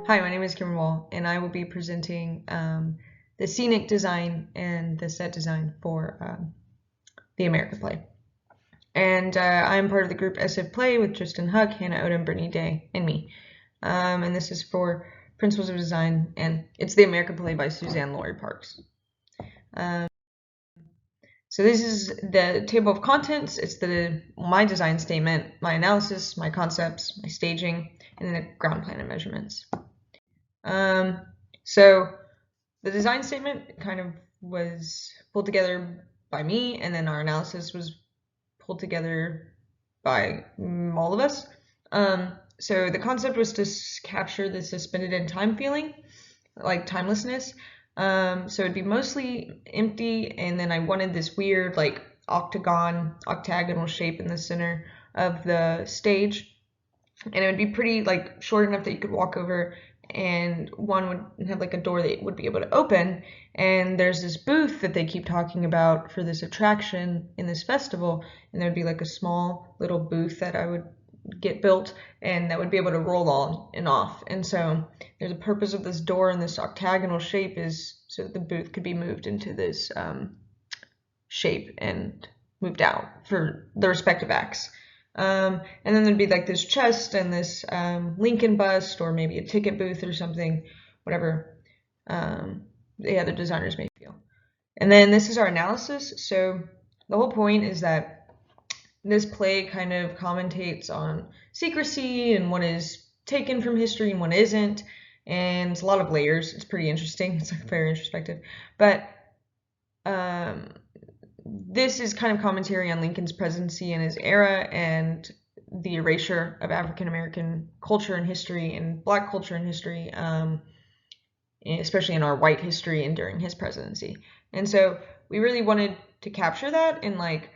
Hi, my name is Kimber Wall, and I will be presenting the scenic design and the set design for the SFAPlay. And I'm part of the group SFAPlay with Tristan Huck, Hannah Odom, Brittany Day, and me. And this is for Principles of Design, and it's the SFAPlay by Suzanne Lori Parks. So this is the table of contents. It's my design statement, my analysis, my concepts, my staging, and then the ground plan and measurements. So the design statement kind of was pulled together by me, and then our analysis was pulled together by all of us. So the concept was to capture the suspended in time feeling, like timelessness. So it'd be mostly empty, and then I wanted this weird like octagonal shape in the center of the stage, and it would be pretty like short enough that you could walk over, and one would have like a door that would be able to open, and there's this booth that they keep talking about for this attraction in this festival, and there'd be like a small little booth that I would get built, and that would be able to roll on and off. And so there's a purpose of this door in this octagonal shape is so that the booth could be moved into this shape and moved out for the respective acts. And then there'd be like this chest and this Lincoln bust, or maybe a ticket booth or something, whatever the other designers may feel. And then this is our analysis. So the whole point is that this play kind of commentates on secrecy and what is taken from history and what isn't, and it's a lot of layers. It's pretty interesting. It's like very introspective. But this is kind of commentary on Lincoln's presidency and his era, and the erasure of African American culture and history and Black culture and history, especially in our white history and during his presidency. And so we really wanted to capture that in like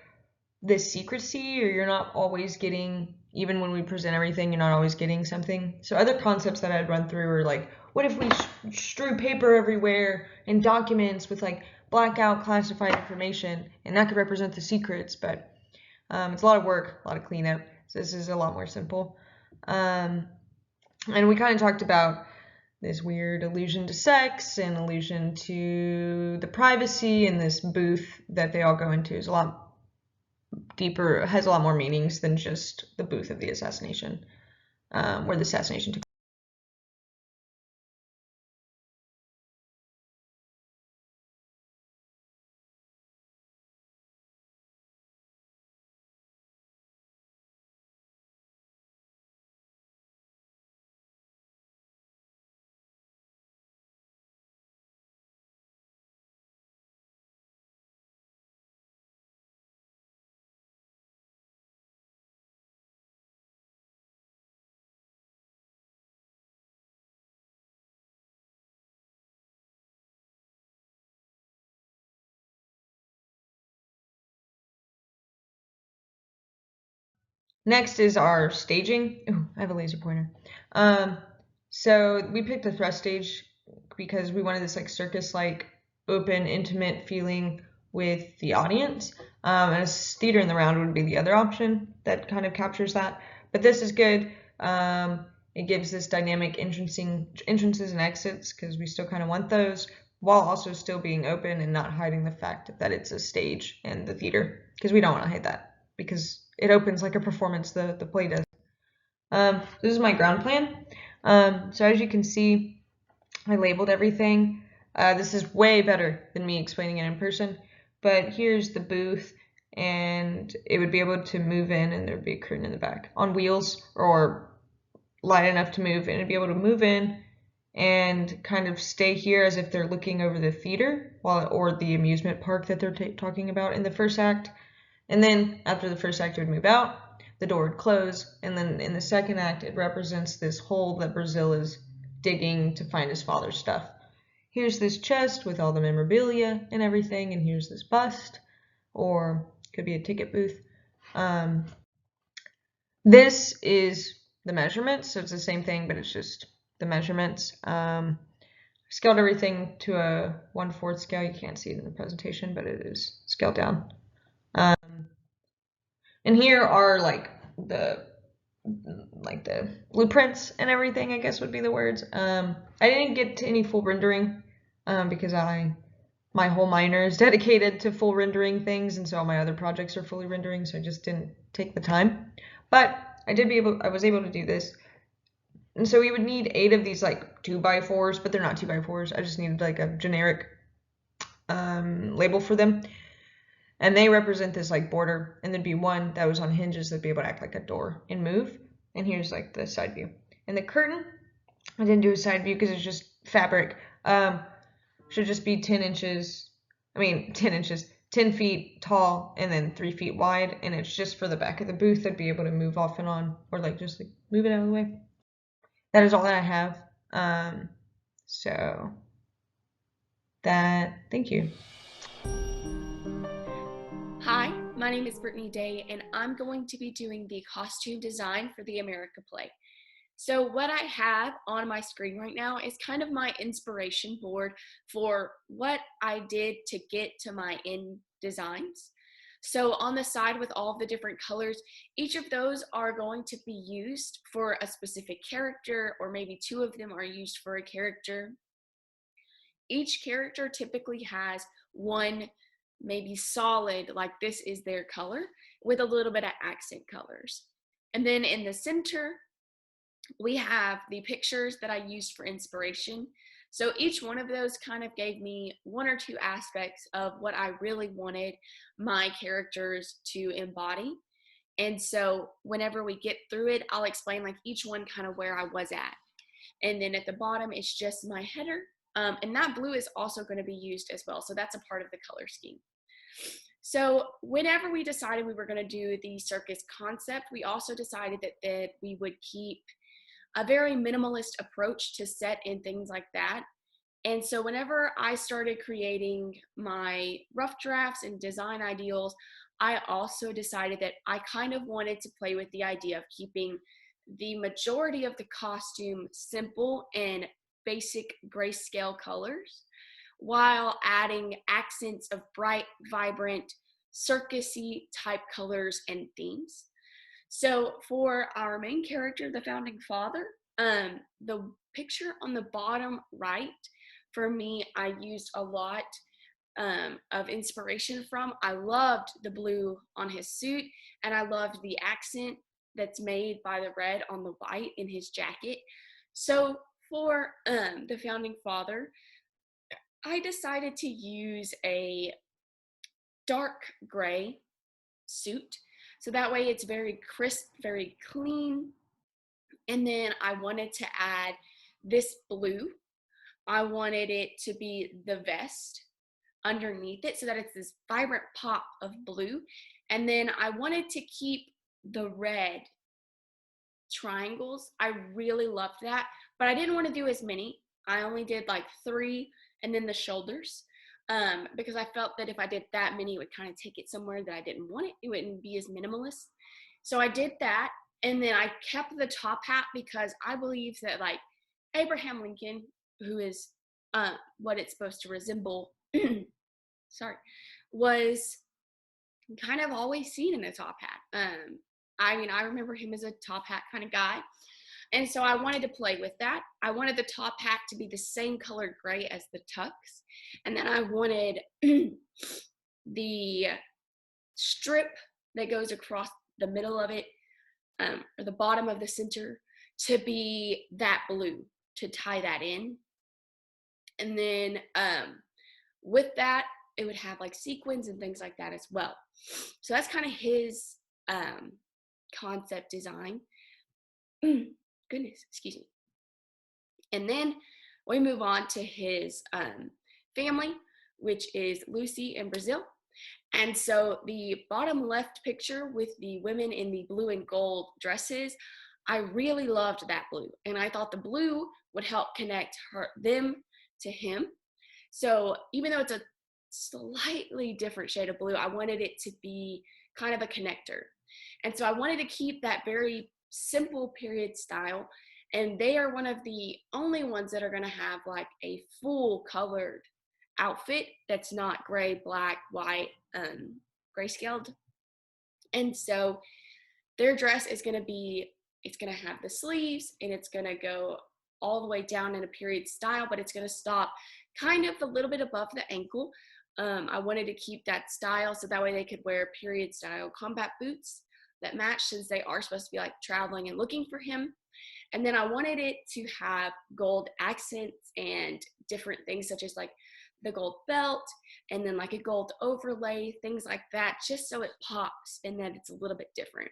this secrecy, or you're not always getting, even when we present everything, you're not always getting something. So other concepts that I'd run through were like, what if we strew paper everywhere and documents with like blackout classified information, and that could represent the secrets, but it's a lot of work, a lot of cleanup. So this is a lot more simple. And we kind of talked about this weird allusion to sex and allusion to the privacy, and this booth that they all go into is a lot deeper, has a lot more meanings than just the booth of the assassination, where the assassination took place. Next is our staging. Ooh, I have a laser pointer. So we picked the thrust stage because we wanted this like circus-like, open, intimate feeling with the audience. And a theater in the round would be the other option that kind of captures that. But this is good. It gives this dynamic entrances and exits, because we still kind of want those, while also still being open and not hiding the fact that it's a stage and the theater, because we don't want to hide that, because it opens like a performance, the play does. This is my ground plan. So as you can see, I labeled everything. This is way better than me explaining it in person, but here's the booth, and it would be able to move in, and there'd be a curtain in the back on wheels, or light enough to move, and it'd be able to move in and kind of stay here as if they're looking over the theater or the amusement park that they're talking about in the first act. And then after the first act, it would move out, the door would close, and then in the second act, it represents this hole that Brazil is digging to find his father's stuff. Here's this chest with all the memorabilia and everything, and here's this bust, or could be a ticket booth. This is the measurements, so it's the same thing, but it's just the measurements. I scaled everything to a 1/4 scale. You can't see it in the presentation, but it is scaled down. And here are like the like the blueprints and everything, I guess would be the words. I didn't get to any full rendering because my whole minor is dedicated to full rendering things, and so all my other projects are fully rendering, so I just didn't take the time. But I was able to do this. And so we would need 8 of these like 2x4s, but they're not 2x4s. I just needed like a generic label for them. And they represent this like border, and there'd be one that was on hinges that'd be able to act like a door and move. And here's like the side view. And the curtain, I didn't do a side view because it's just fabric. Should just be 10 inches, 10 inches, 10 feet tall, and then 3 feet wide. And it's just for the back of the booth that'd be able to move off and on, or like just like move it out of the way. That is all that I have. So thank you. Hi, my name is Brittany Day, and I'm going to be doing the costume design for the SFAPlay. So what I have on my screen right now is kind of my inspiration board for what I did to get to my end designs. So on the side with all the different colors, each of those are going to be used for a specific character, or maybe 2 of them are used for a character. Each character typically has one maybe solid, like this is their color, with a little bit of accent colors. And then in the center, we have the pictures that I used for inspiration. So each one of those kind of gave me 1 or 2 aspects of what I really wanted my characters to embody. And so whenever we get through it, I'll explain like each one kind of where I was at. And then at the bottom, it's just my header. And that blue is also going to be used as well. So that's a part of the color scheme. So whenever we decided we were going to do the circus concept, we also decided that we would keep a very minimalist approach to set and things like that. And so whenever I started creating my rough drafts and design ideals, I also decided that I kind of wanted to play with the idea of keeping the majority of the costume simple and basic grayscale colors, while adding accents of bright, vibrant, circusy type colors and themes. So for our main character, the founding father, the picture on the bottom right, for me, I used a lot of inspiration from. I loved the blue on his suit, and I loved the accent that's made by the red on the white in his jacket. So for the founding father, I decided to use a dark gray suit. So that way it's very crisp, very clean. And then I wanted to add this blue. I wanted it to be the vest underneath it so that it's this vibrant pop of blue. And then I wanted to keep the red triangles. I really loved that, but I didn't want to do as many. I only did like 3, and then the shoulders, because I felt that if I did that many, it would kind of take it somewhere that I didn't want it. It wouldn't be as minimalist. So I did that, and then I kept the top hat because I believe that like Abraham Lincoln, who is what it's supposed to resemble, sorry, was kind of always seen in a top hat. I remember him as a top hat kind of guy. And so I wanted to play with that. I wanted the top hat to be the same color gray as the tux. And then I wanted the strip that goes across the middle of it, or the bottom of the center, to be that blue, to tie that in. And then with that, it would have like sequins and things like that as well. So that's kind of his concept design. Goodness, excuse me. And then we move on to his family, which is Lucy and Brazil. And so the bottom left picture with the women in the blue and gold dresses, I really loved that blue. And I thought the blue would help connect them to him. So even though it's a slightly different shade of blue, I wanted it to be kind of a connector. And so I wanted to keep that very simple period style. And they are one of the only ones that are going to have like a full colored outfit that's not gray, black, white, grayscaled. And so their dress is going to be it's going to have the sleeves, and it's going to go all the way down in a period style, but it's going to stop kind of a little bit above the ankle. I wanted to keep that style so that way they could wear period style combat boots that match, since they are supposed to be like traveling and looking for him. And then I wanted it to have gold accents and different things, such as like the gold belt and then like a gold overlay, things like that, just so it pops and that it's a little bit different.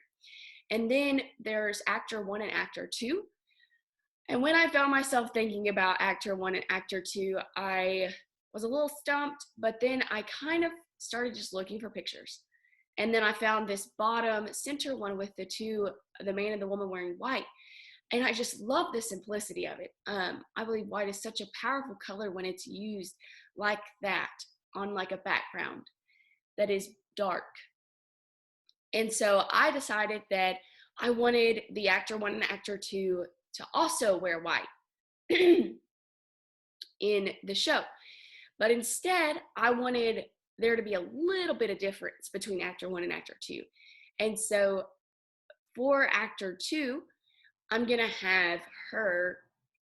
And then there's actor 1 and actor 2. And when I found myself thinking about actor 1 and actor 2, I was a little stumped, but then I kind of started just looking for pictures. And then I found this bottom center one with the man and the woman wearing white. And I just love the simplicity of it. I believe white is such a powerful color when it's used like that on like a background that is dark. And so I decided that I wanted the actor 1 and actor 2 to also wear white in the show. But instead, I wanted there to be a little bit of difference between actor 1 and actor 2. And so for actor 2, I'm going to have her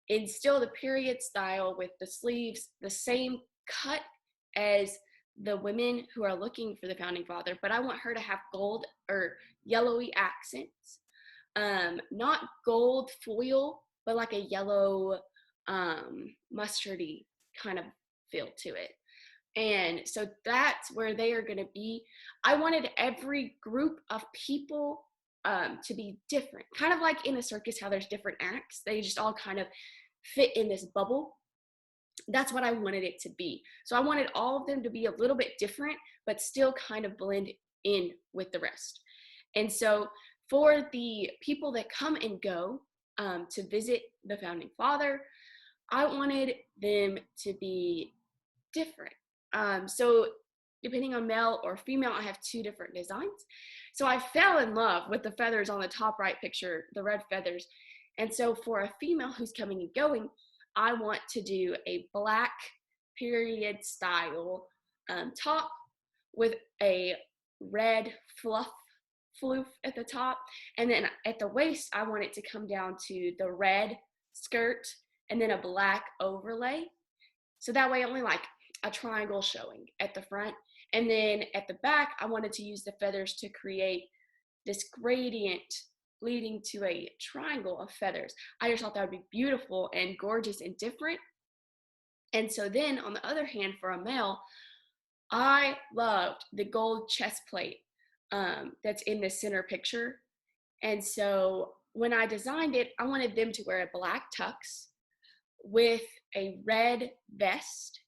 instill the period style with the sleeves, the same cut as the women who are looking for the founding father, but I want her to have gold or yellowy accents. Not gold foil, but like a yellow mustardy kind of feel to it. And so that's where they are going to be. I wanted every group of people to be different, kind of like in a circus, how there's different acts. They just all kind of fit in this bubble. That's what I wanted it to be. So I wanted all of them to be a little bit different, but still kind of blend in with the rest. And so for the people that come and go to visit the founding father, I wanted them to be different. So depending on male or female, I have 2 different designs. So I fell in love with the feathers on the top right picture, the red feathers. And so for a female who's coming and going, I want to do a black period style top with a red floof at the top. And then at the waist, I want it to come down to the red skirt and then a black overlay. So that way only like a triangle showing at the front. And then at the back, I wanted to use the feathers to create this gradient leading to a triangle of feathers. I just thought that would be beautiful and gorgeous and different. And so then on the other hand, for a male, I loved the gold chest plate that's in the center picture. And so when I designed it, I wanted them to wear a black tux with a red vest.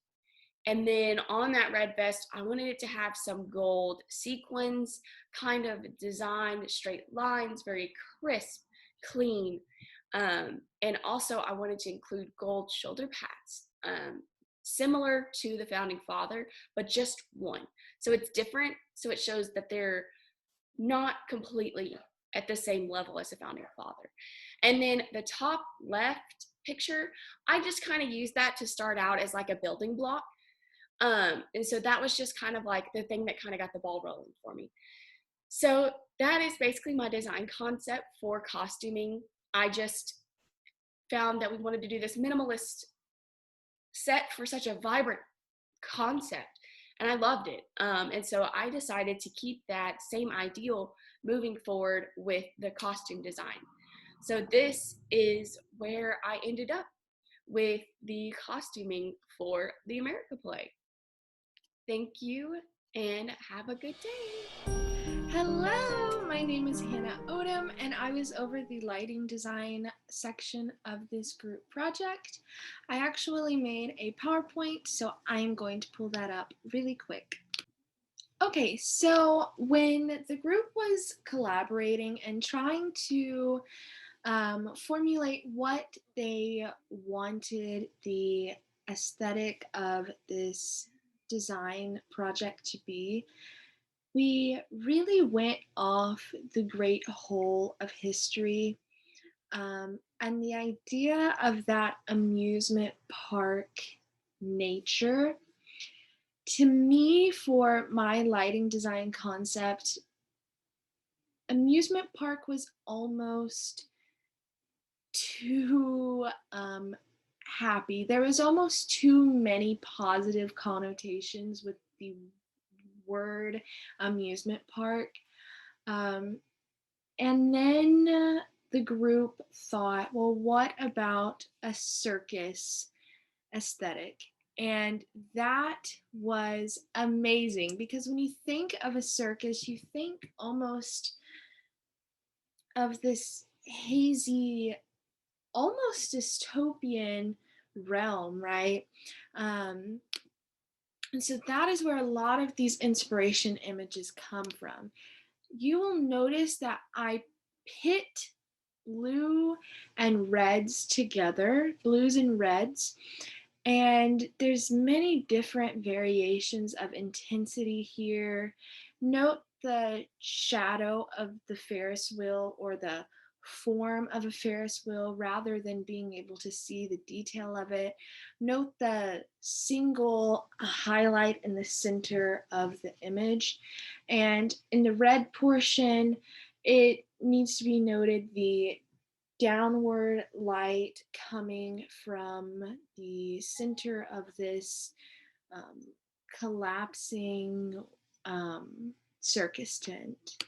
And then on that red vest, I wanted it to have some gold sequins, kind of designed straight lines, very crisp, clean. And also I wanted to include gold shoulder pads, similar to the founding father, but just one. So it's different. So it shows that they're not completely at the same level as the founding father. And then the top left picture, I just kind of used that to start out as like a building block. And so that was just kind of like the thing that kind of got the ball rolling for me. So that is basically my design concept for costuming. I just found that we wanted to do this minimalist set for such a vibrant concept, and I loved it. And so I decided to keep that same ideal moving forward with the costume design. So this is where I ended up with the costuming for the America Play. Thank you and have a good day. Hello, my name is Hannah Odom, and I was over the lighting design section of this group project. I actually made a PowerPoint, so I'm going to pull that up really quick. Okay, so when the group was collaborating and trying to formulate what they wanted the aesthetic of this design project to be, we really went off the great whole of history, and the idea of that amusement park nature. To me, for my lighting design concept, amusement park was almost too happy. There was almost too many positive connotations with the word amusement park. Um, and then the group thought, well, what about a circus aesthetic? And that was amazing because when you think of a circus, you think almost of this hazy, almost dystopian realm, right? Um, and so that is where a lot of these inspiration images come from. You will notice that I pit blue and reds together, blues and reds, and there's many different variations of intensity here. Note the shadow of the Ferris wheel or the form of a Ferris wheel rather than being able to see the detail of it. Note the single highlight in the center of the image. And in the red portion, it needs to be noted the downward light coming from the center of this um, collapsing circus tent.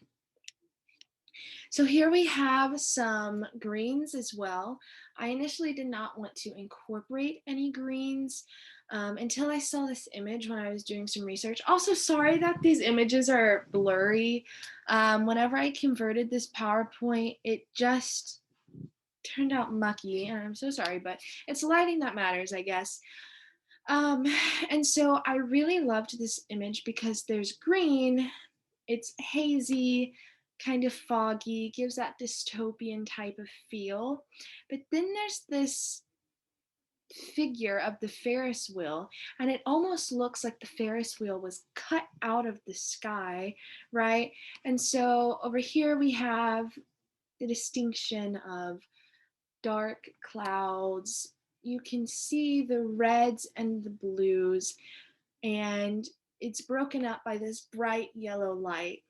So here we have some greens as well. I initially did not want to incorporate any greens until I saw this image when I was doing some research. Also, sorry that these images are blurry. Whenever I converted this PowerPoint, it just turned out mucky, and I'm so sorry, but it's lighting that matters, I guess. And so I really loved this image because there's green, it's hazy, kind of foggy, gives that dystopian type of feel. But then there's this figure of the Ferris wheel, and it almost looks like the Ferris wheel was cut out of the sky, right? And so over here we have the distinction of dark clouds. You can see the reds and the blues, and it's broken up by this bright yellow light,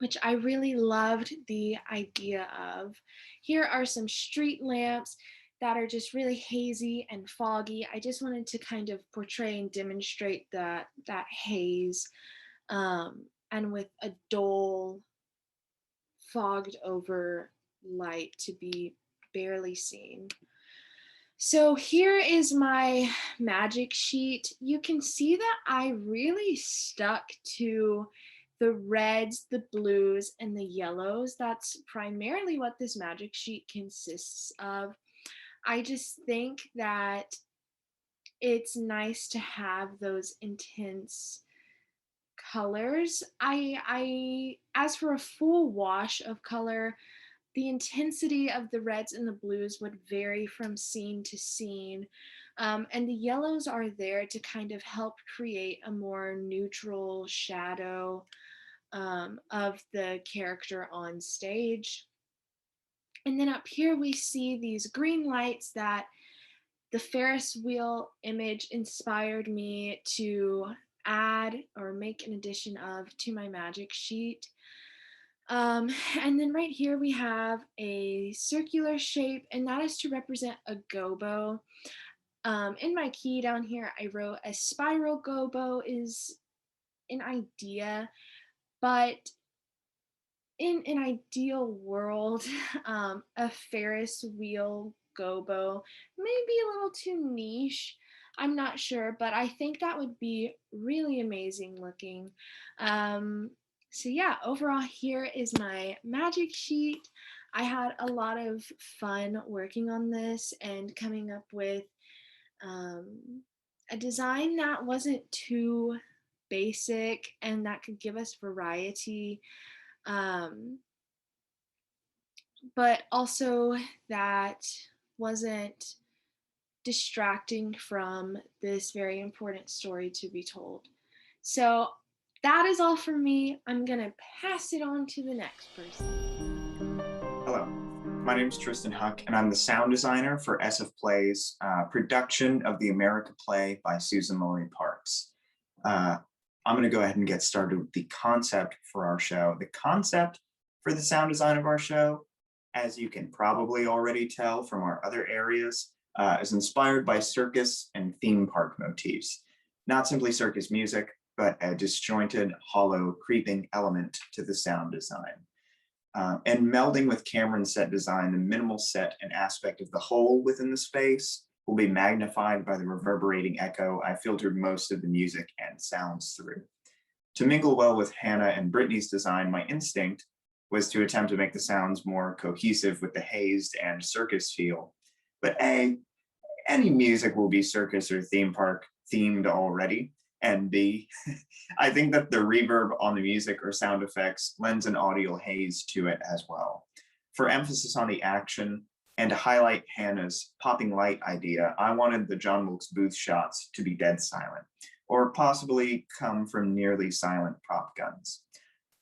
which I really loved the idea of. Here are some street lamps that are just really hazy and foggy. I just wanted to kind of portray and demonstrate that haze, and with a dull, fogged over light to be barely seen. So here is my magic sheet. You can see that I really stuck to the reds, the blues, and the yellows. That's primarily what this magic sheet consists of. I just think that it's nice to have those intense colors. As for a full wash of color, the intensity of the reds and the blues would vary from scene to scene. And the yellows are there to kind of help create a more neutral shadow of the character on stage. And then up here we see these green lights that the Ferris wheel image inspired me to add or make an addition of to my magic sheet. And then right here we have a circular shape, and that is to represent a gobo. In my key down here, I wrote a spiral gobo is an idea, but in an ideal world, a Ferris wheel gobo may be a little too niche. I'm not sure, but I think that would be really amazing looking. So yeah, overall here is my magic sheet. I had a lot of fun working on this and coming up with a design that wasn't too basic and that could give us variety. But also that wasn't distracting from this very important story to be told. So that is all from me. I'm gonna pass it on to the next person. Hello, my name is Tristan Huck, and I'm the sound designer for SFAPlay's production of the America Play by Susan Laurie Parks. I'm going to go ahead and get started with the concept for our show. The concept for the sound design of our show as you can probably already tell from our other areas, is inspired by circus and theme park motifs. Not simply circus music, but a disjointed, hollow, creeping element to the sound design. And melding with camera and set design, the minimal set and aspect of the whole within the space will be magnified by the reverberating echo I filtered most of the music and sounds through. To mingle well with Hannah and Brittany's design, my instinct was to attempt to make the sounds more cohesive with the hazed and circus feel. But A, any music will be circus or theme park themed already. And B, I think that the reverb on the music or sound effects lends an audio haze to it as well. For emphasis on the action and to highlight Hannah's popping light idea, I wanted the John Wilkes Booth shots to be dead silent, or possibly come from nearly silent prop guns.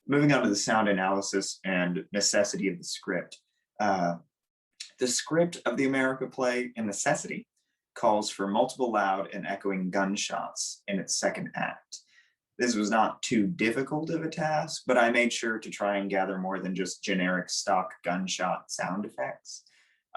Moving on to the sound analysis and necessity of the script. The script of the America play in necessity calls for multiple loud and echoing gunshots in its second act. This was not too difficult of a task, but I made sure to try and gather more than just generic stock gunshot sound effects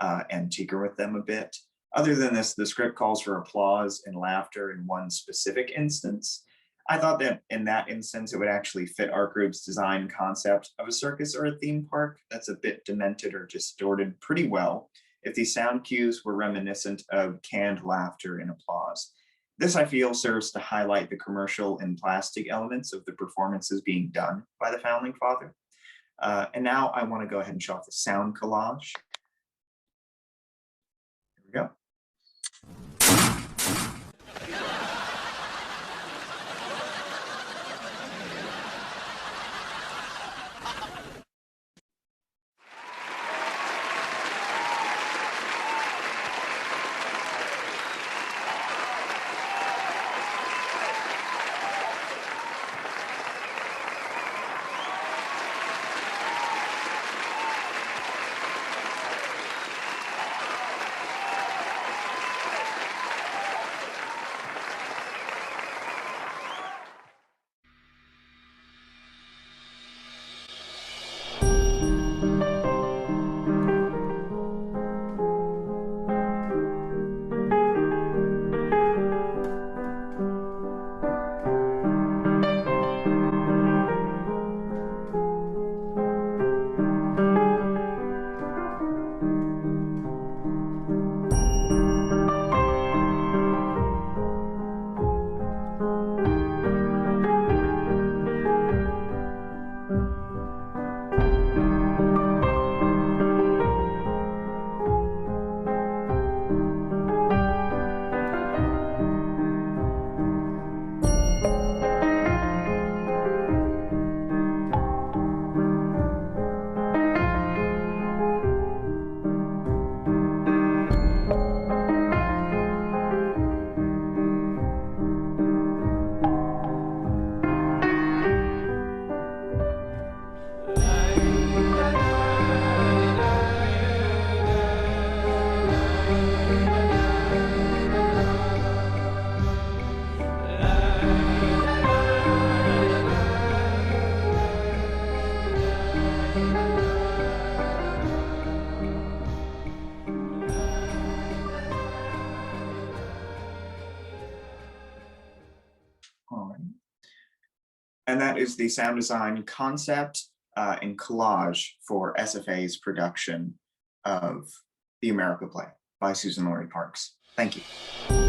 and tinker with them a bit. Other than this, the script calls for applause and laughter in one specific instance. I thought that in that instance, it would actually fit our group's design concept of a circus or a theme park that's a bit demented or distorted pretty well if the sound cues were reminiscent of canned laughter and applause. This, I feel, serves to highlight the commercial and plastic elements of the performances being done by the Founding Father. And now I want to go ahead and show off the sound collage. Here we go. And that is the sound design concept and collage for SFA's production of the America play by Susan Laurie Parks. Thank you.